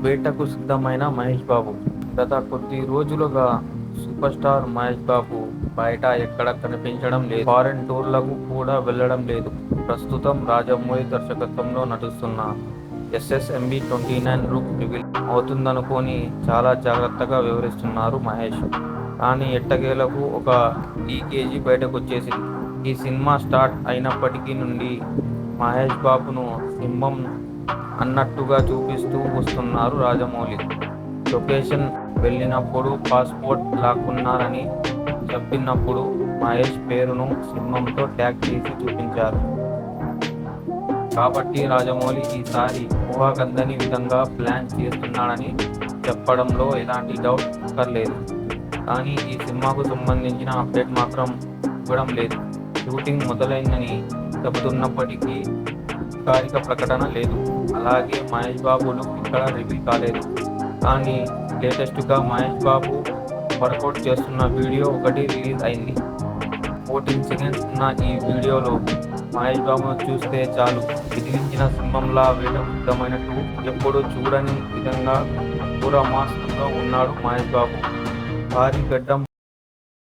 వేటకు సిద్ధమైన మహేష్ బాబు. గత కొద్ది రోజులుగా సూపర్ స్టార్ మహేష్ బాబు బయట ఎక్కడ కనిపించడం లేదు. ఫారెన్ టూర్లకు కూడా వెళ్లడం లేదు. ప్రస్తుతం రాజమౌళి దర్శకత్వంలో నటిస్తున్న ఎస్ఎస్ఎంబి 29 లుక్ రివీల్ అవుతుందనుకొని చాలా జాగ్రత్తగా వ్యవహరిస్తున్నారు మహేష్. కానీ ఎట్టకేలకు ఒక లీకేజీ బయటకొచ్చేసింది. ఈ సినిమా స్టార్ట్ అయినప్పటికీ నుండి మహేష్ బాబును సింహం అన్నట్టుగా చూపిస్తూ వస్తున్నారు రాజమౌళి. లొకేషన్ వెళ్ళినప్పుడు పాస్పోర్ట్ లాక్కున్నారని చెప్పినప్పుడు మహేష్ పేరును సింహంతో ట్యాగ్ చేసి చూపించారు. కాబట్టి రాజమౌళి ఈసారి ఊహాకందని విధంగా ప్లాన్ చేస్తున్నాడని చెప్పడంలో ఎలాంటి డౌట్ అక్కర్లేదు. కానీ ఈ సినిమాకు సంబంధించిన అప్డేట్ మాత్రం ఇవ్వడం లేదు. షూటింగ్ మొదలైందని చెబుతున్నప్పటికీ అధికారిక ప్రకటన లేదు. అలాగే మహేష్ బాబు లుక్ ఇక్కడ రివీల్ కాలేదు. కానీ లేటెస్ట్గా మహేష్ బాబు వర్కౌట్ చేస్తున్న వీడియో ఒకటి రిలీజ్ అయింది. 14 సెకండ్స్ ఉన్న ఈ వీడియోలో మహేష్ బాబును చూస్తే చాలు ఎదిరించిన సింహంలా వేటకు సిద్ధమైనట్టు ఎప్పుడూ చూడని విధంగా పూర మాస్ లుక్లో ఉన్నాడు మహేష్ బాబు. భారీ గడ్డం